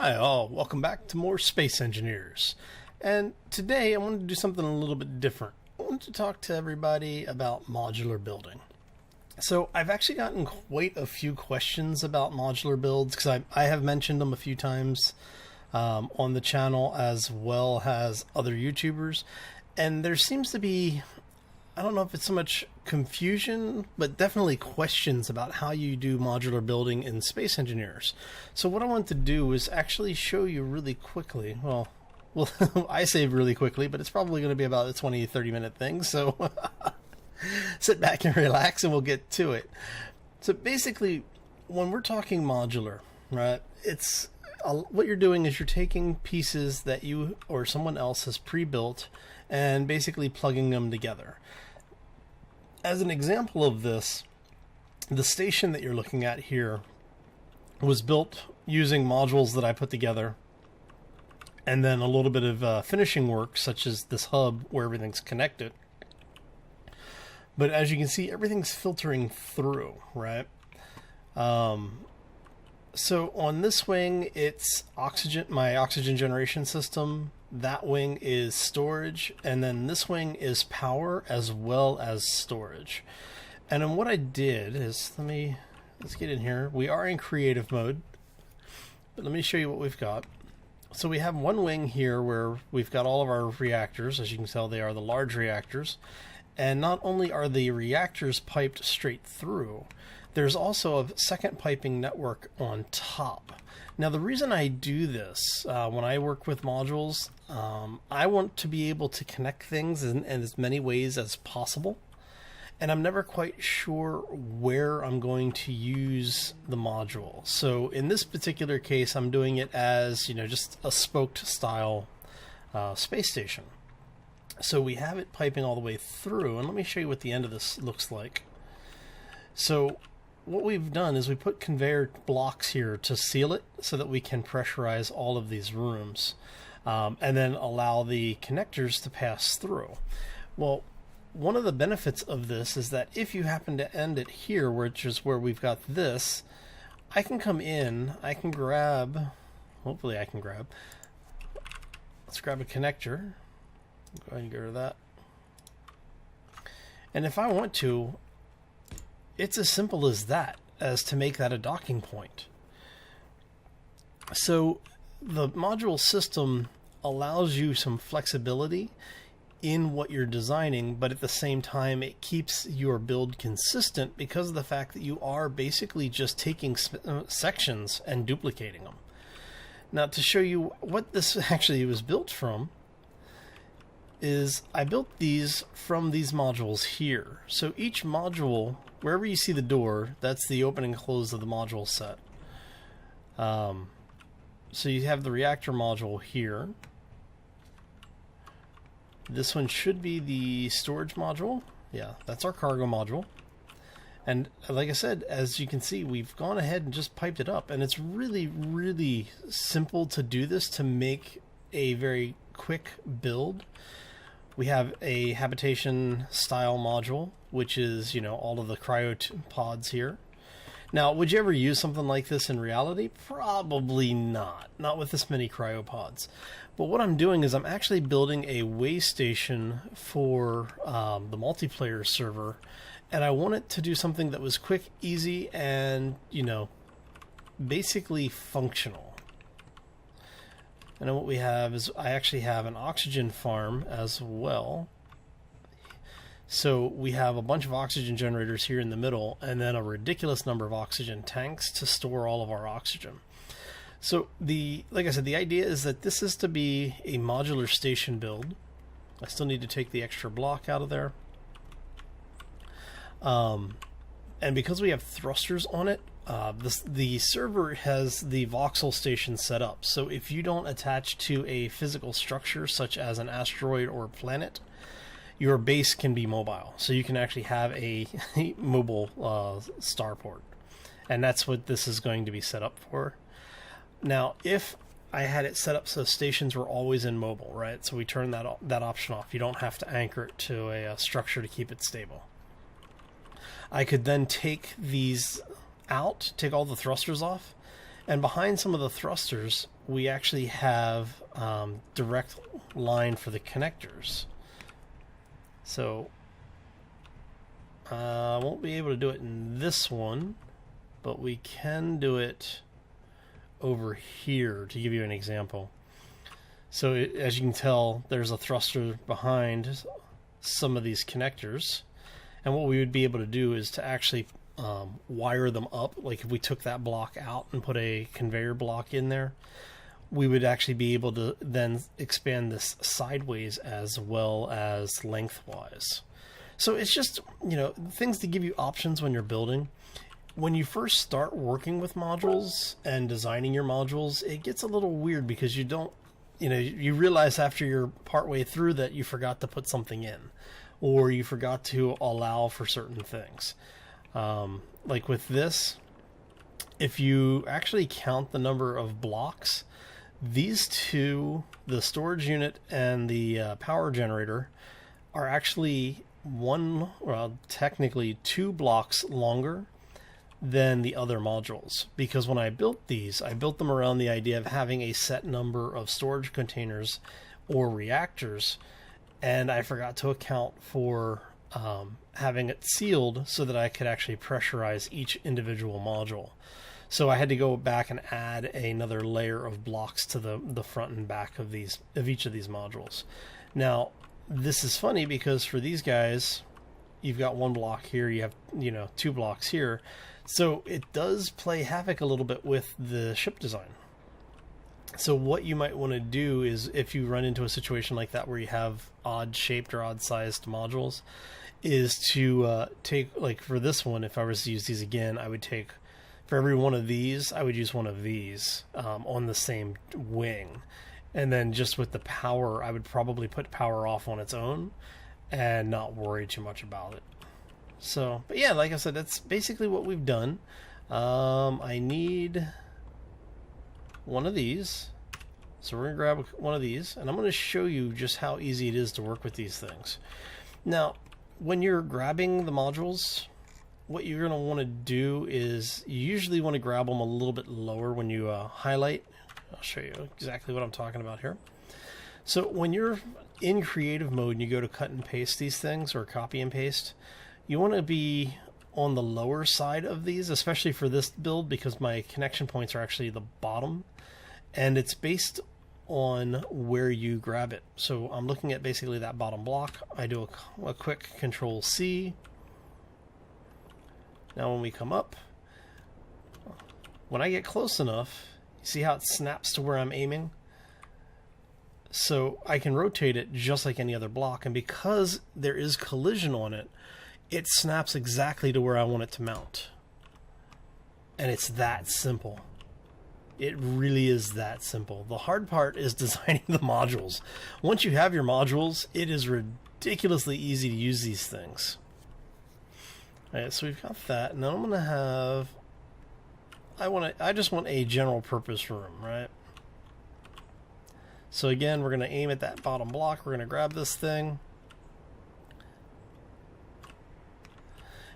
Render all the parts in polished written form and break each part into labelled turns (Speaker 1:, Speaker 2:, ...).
Speaker 1: Hi all, welcome back to more Space Engineers. And today I wanted to do something a little bit different. I wanted to talk to everybody about modular building. So I've actually gotten quite a few questions about modular builds because I have mentioned them a few times on the channel as well as other YouTubers. And there seems to be, I don't know if it's so much confusion, but definitely questions about how you do modular building in Space Engineers. So what I want to do is actually show you really quickly. Well, I say really quickly, but it's probably going to be about a 20-30 minute thing. So sit back and relax and we'll get to it. So basically, when we're talking modular, right, it's what you're doing is you're taking pieces that you or someone else has pre-built and basically plugging them together. As an example of this, the station that you're looking at here was built using modules that I put together and then a little bit of finishing work, such as this hub where everything's connected. But as you can see, everything's filtering through, right? So on this wing, it's my oxygen generation system. That wing is storage, and then this wing is power as well as storage. And then what I did is, let's get in here. We are in creative mode, but let me show you what we've got. So we have one wing here where we've got all of our reactors. As you can tell, they are the large reactors. And not only are the reactors piped straight through, there's also a second piping network on top. Now, the reason I do this when I work with modules, I want to be able to connect things in as many ways as possible. And I'm never quite sure where I'm going to use the module. So in this particular case, I'm doing it as, just a spoked style space station. So we have it piping all the way through. And let me show you what the end of this looks like. So what we've done is we put conveyor blocks here to seal it so that we can pressurize all of these rooms and then allow the connectors to pass through. Well, one of the benefits of this is that if you happen to end it here, which is where we've got this, I can come in, I can grab, hopefully I can grab, let's grab a connector. Go ahead and get rid of that. And if I want to, it's as simple as that, as to make that a docking point. So the module system allows you some flexibility in what you're designing, but at the same time it keeps your build consistent because of the fact that you are basically just taking sections and duplicating them. Now, to show you what this actually was built from, is I built these from these modules here. So each module, wherever you see the door, that's the open and close of the module set. So you have the reactor module here. This one should be the storage module. Yeah, that's our cargo module. And like I said, as you can see, we've gone ahead and just piped it up. And it's really, really simple to do this to make a very quick build. We have a habitation style module, which is, all of the cryopods here. Now, would you ever use something like this in reality? Probably not. Not with this many cryopods. But what I'm doing is I'm actually building a way station for the multiplayer server. And I want it to do something that was quick, easy, and, basically functional. And then what we have is I actually have an oxygen farm as well. So we have a bunch of oxygen generators here in the middle and then a ridiculous number of oxygen tanks to store all of our oxygen. So like I said, the idea is that this is to be a modular station build. I still need to take the extra block out of there. And because we have thrusters on it, the server has the voxel station set up. So if you don't attach to a physical structure such as an asteroid or planet, your base can be mobile. So you can actually have a mobile starport. And that's what this is going to be set up for. Now, if I had it set up so stations were always in mobile, right? So we turn that option off. You don't have to anchor it to a structure to keep it stable. I could then take these out, take all the thrusters off, and behind some of the thrusters we actually have direct line for the connectors. So I won't be able to do it in this one, but we can do it over here to give you an example. So as you can tell, there's a thruster behind some of these connectors, and what we would be able to do is to actually wire them up. Like if we took that block out and put a conveyor block in there, we would actually be able to then expand this sideways as well as lengthwise. So it's just, you know, things to give you options when you're building. When you first start working with modules and designing your modules, it gets a little weird because you don't, you know, you realize after you're partway through that you forgot to put something in, or you forgot to allow for certain things. Like with this, if you actually count the number of blocks, these two, the storage unit and the power generator, are actually technically 2 blocks longer than the other modules, because when I built these, I built them around the idea of having a set number of storage containers or reactors, and I forgot to account for having it sealed so that I could actually pressurize each individual module. So I had to go back and add another layer of blocks to the front and back of each of these modules. Now, this is funny because for these guys, you've got 1 block here, you have, you know, 2 blocks here. So it does play havoc a little bit with the ship design. So what you might want to do is, if you run into a situation like that where you have odd shaped or odd sized modules, is to take, like for this one, if I was to use these again, I would take, for every one of these, I would use one of these on the same wing. And then just with the power, I would probably put power off on its own and not worry too much about it. So, but yeah, like I said, that's basically what we've done. I need one of these. So we're going to grab one of these, and I'm going to show you just how easy it is to work with these things. Now, when you're grabbing the modules, what you're going to want to do is you usually want to grab them a little bit lower when you highlight. I'll show you exactly what I'm talking about here. So when you're in creative mode and you go to cut and paste these things, or copy and paste, you want to be on the lower side of these, especially for this build, because my connection points are actually the bottom, and it's based on where you grab it. So I'm looking at basically that bottom block. I do a quick Control C. Now when we come up, when I get close enough, you see how it snaps to where I'm aiming? So I can rotate it just like any other block, and because there is collision on it, it snaps exactly to where I want it to mount. And it's that simple. It really is that simple. The hard part is designing the modules. Once you have your modules, it is ridiculously easy to use these things. Alright, so we've got that. Now I'm gonna have, I just want a general purpose room, right? So again, we're gonna aim at that bottom block. We're gonna grab this thing.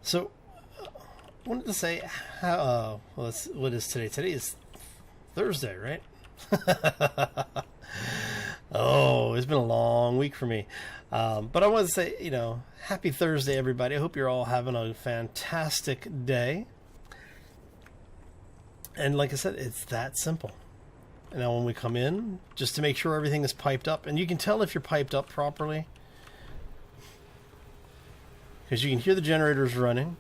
Speaker 1: So I wanted to say how what is today? Today is Thursday, right? Oh, it's been a long week for me. But I want to say, you know, happy Thursday, everybody. I hope you're all having a fantastic day. And like I said, it's that simple. And now when we come in, just to make sure everything is piped up, and you can tell if you're piped up properly, because you can hear the generators running.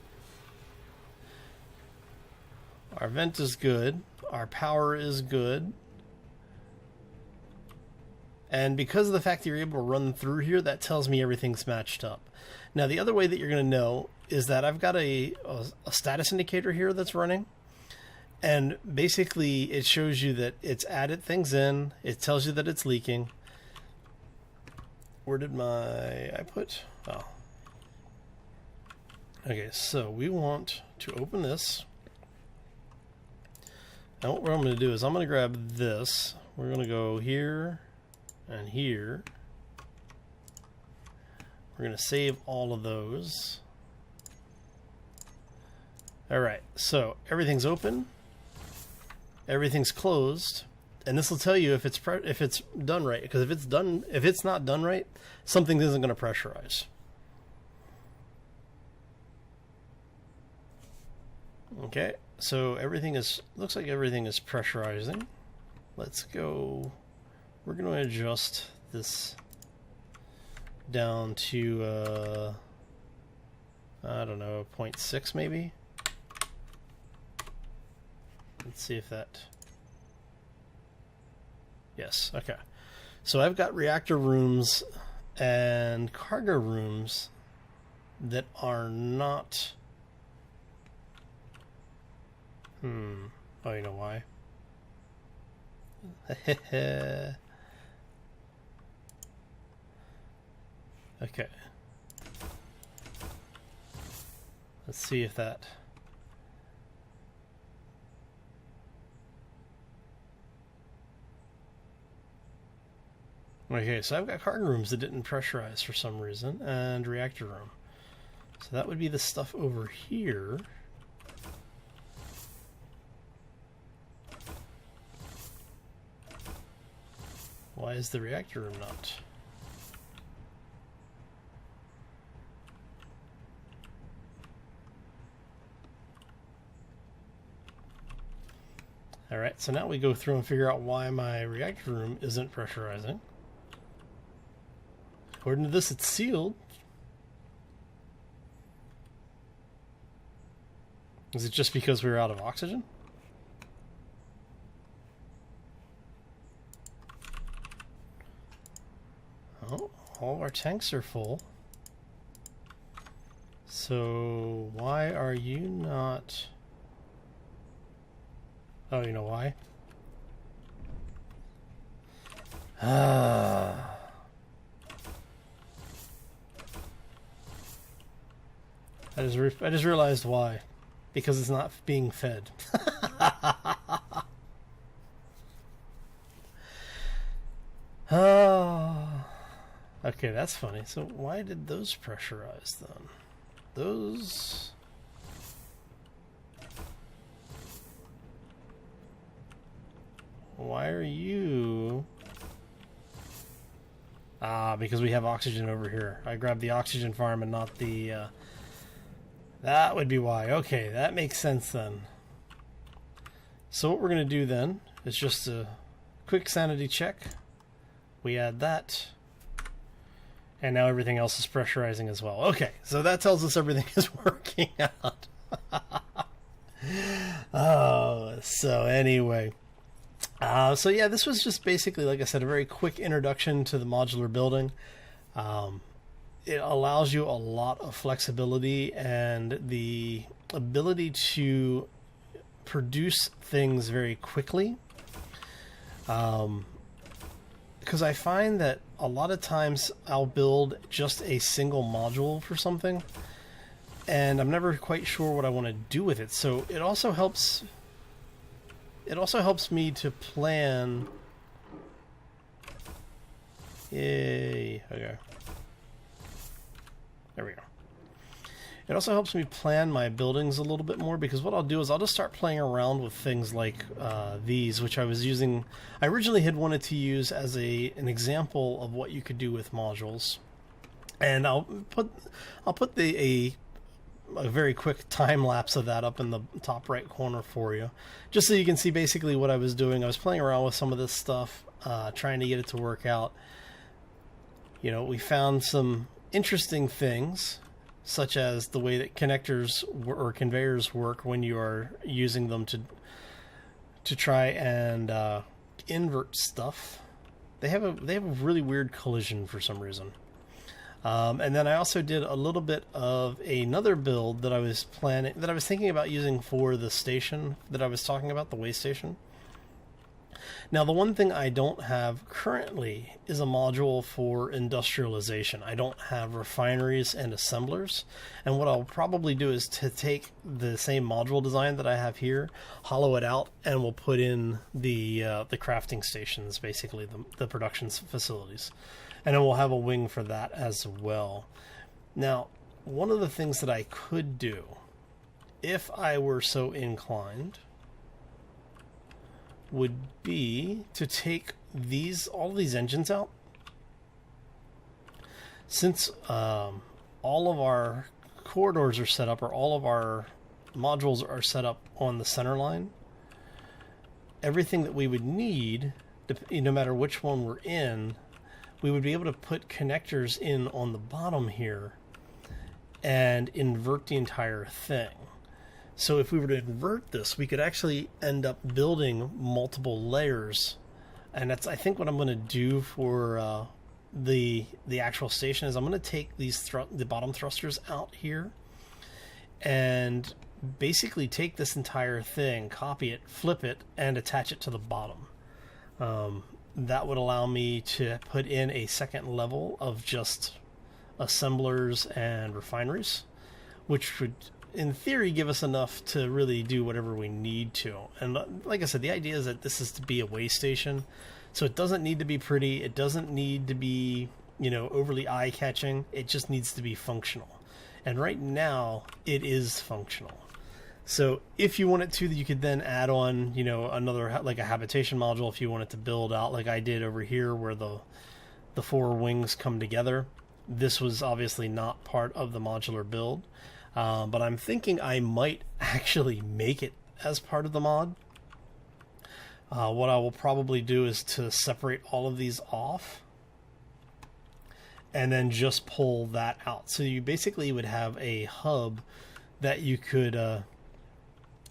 Speaker 1: Our vent is good. Our power is good. And because of the fact that you're able to run through here, that tells me everything's matched up. Now, the other way that you're going to know is that I've got a status indicator here that's running. And basically, it shows you that it's added things in. It tells you that it's leaking. Where did I put? Oh. Okay, so we want to open this. Now what I'm going to do is I'm going to grab this. We're going to go here and here. We're going to save all of those. Alright, so everything's open. Everything's closed. And this will tell you if it's done right, because if it's not done right, something isn't going to pressurize. Okay, so looks like everything is pressurizing. Let's go. We're going to adjust this down to I don't know, 0.6 maybe. Let's see if that. Yes, okay. So I've got reactor rooms and cargo rooms that are not. Oh, you know why? Okay. Let's see if that. Okay, so I've got cargo rooms that didn't pressurize for some reason, and reactor room. So that would be the stuff over here. Why is the reactor room not? Alright, so now we go through and figure out why my reactor room isn't pressurizing. According to this, it's sealed. Is it just because we were out of oxygen? Oh, all of our tanks are full. So why are you not... Oh, you know why? I just realized why. Because it's not being fed. Oh. Okay, that's funny. So why did those pressurize then? Those... Why are you... Ah, because we have oxygen over here. I grabbed the oxygen farm and not the... That would be why. Okay, that makes sense then. So what we're going to do then is just a quick sanity check. We add that. And now everything else is pressurizing as well. Okay, so that tells us everything is working out. Oh, so anyway. So yeah, this was just basically, like I said, a very quick introduction to the modular building. It allows you a lot of flexibility and the ability to produce things very quickly. Because I find that a lot of times I'll build just a single module for something, and I'm never quite sure what I want to do with it. So it also helps. It also helps me to plan. Yay! Okay. There we go. It also helps me plan my buildings a little bit more, because what I'll do is I'll just start playing around with things like these, which I was using. I originally had wanted to use as an example of what you could do with modules, and I'll put a very quick time lapse of that up in the top right corner for you, just so you can see basically what I was doing. I was playing around with some of this stuff, trying to get it to work out. You know, we found some interesting things, such as the way that connectors or conveyors work when you are using them to try and invert stuff. They have a really weird collision for some reason. And then I also did a little bit of another build that I was thinking about using for the station that I was talking about, the way station. Now, the one thing I don't have currently is a module for industrialization. I don't have refineries and assemblers, and what I'll probably do is to take the same module design that I have here, hollow it out, and we'll put in the crafting stations, basically the production facilities, and then we'll have a wing for that as well. Now, one of the things that I could do, if I were so inclined, would be to take all these engines out. Since all of our corridors are set up, or all of our modules are set up on the center line, everything that we would need, no matter which one we're in, we would be able to put connectors in on the bottom here and invert the entire thing. So if we were to invert this, we could actually end up building multiple layers. And that's, I think, what I'm going to do for the actual station is I'm going to take the bottom thrusters out here and basically take this entire thing, copy it, flip it, and attach it to the bottom. That would allow me to put in a second level of just assemblers and refineries, which would, in theory, give us enough to really do whatever we need to. And like I said, the idea is that this is to be a way station, so it doesn't need to be pretty, it doesn't need to be, overly eye-catching, it just needs to be functional. And right now, it is functional. So if you wanted to, you could then add on, another, like a habitation module, if you wanted to build out like I did over here where the 4 wings come together. This was obviously not part of the modular build, but I'm thinking I might actually make it as part of the mod. What I will probably do is to separate all of these off and then just pull that out. So you basically would have a hub that you could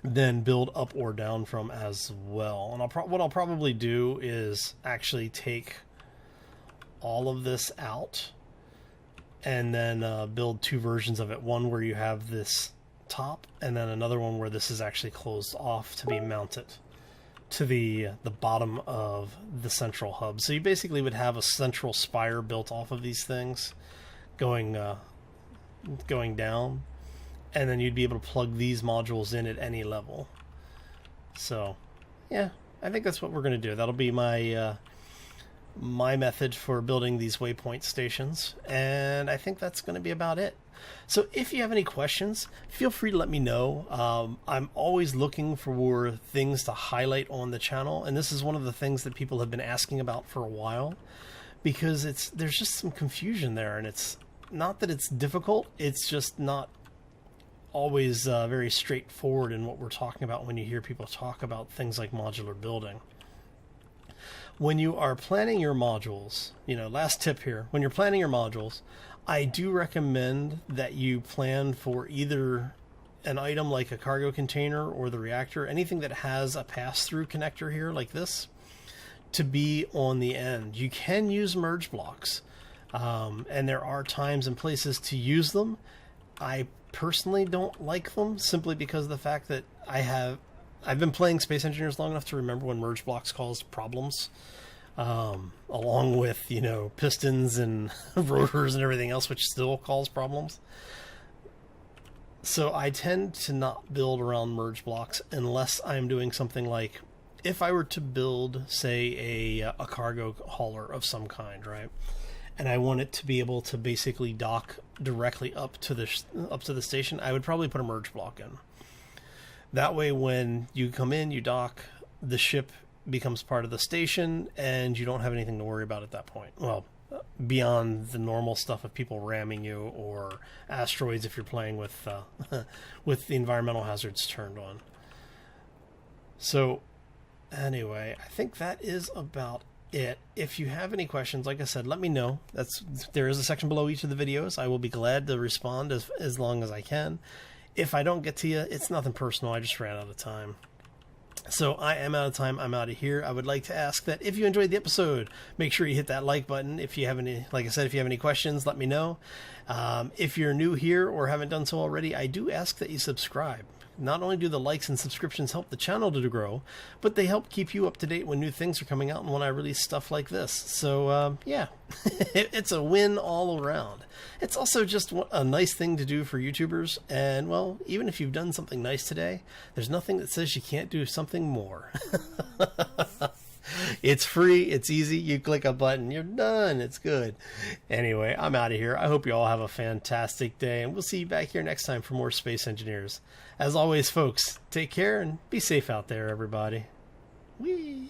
Speaker 1: then build up or down from as well. And what I'll probably do is actually take all of this out and then build 2 versions of it. One where you have this top, and then another one where this is actually closed off to be mounted to the bottom of the central hub. So you basically would have a central spire built off of these things going down, and then you'd be able to plug these modules in at any level. So yeah, I think that's what we're going to do. That'll be my my method for building these waypoint stations, and I think that's going to be about it. So if you have any questions, feel free to let me know. I'm always looking for things to highlight on the channel, and this is one of the things that people have been asking about for a while, because there's just some confusion there, and it's not that it's difficult, it's just not always very straightforward in what we're talking about when you hear people talk about things like modular building. When you are planning your modules, last tip here, when you're planning your modules, I do recommend that you plan for either an item like a cargo container or the reactor, anything that has a pass-through connector here like this, to be on the end. You can use merge blocks, and there are times and places to use them. I personally don't like them simply because of the fact that I've been playing Space Engineers long enough to remember when merge blocks caused problems, along with, pistons and rotors and everything else, which still cause problems. So I tend to not build around merge blocks unless I'm doing something like, if I were to build, say, a cargo hauler of some kind, right? And I want it to be able to basically dock directly up to the station, I would probably put a merge block in. That way, when you come in, you dock, the ship becomes part of the station, and you don't have anything to worry about at that point. Well, beyond the normal stuff of people ramming you, or asteroids if you're playing with with the environmental hazards turned on. So, anyway, I think that is about it. If you have any questions, like I said, let me know. There is a section below each of the videos. I will be glad to respond as long as I can. If I don't get to you, it's nothing personal. I just ran out of time. So I am out of time. I'm out of here. I would like to ask that if you enjoyed the episode, make sure you hit that like button. If you have any, like I said, if you have any questions, let me know. If you're new here or haven't done so already, I do ask that you subscribe. Not only do the likes and subscriptions help the channel to grow, but they help keep you up to date when new things are coming out and when I release stuff like this. So, yeah, it's a win all around. It's also just a nice thing to do for YouTubers. And, well, even if you've done something nice today, there's nothing that says you can't do something more. It's free. It's easy. You click a button. You're done. It's good. Anyway, I'm out of here. I hope you all have a fantastic day, and we'll see you back here next time for more Space Engineers. As always, folks, take care and be safe out there, everybody. Whee!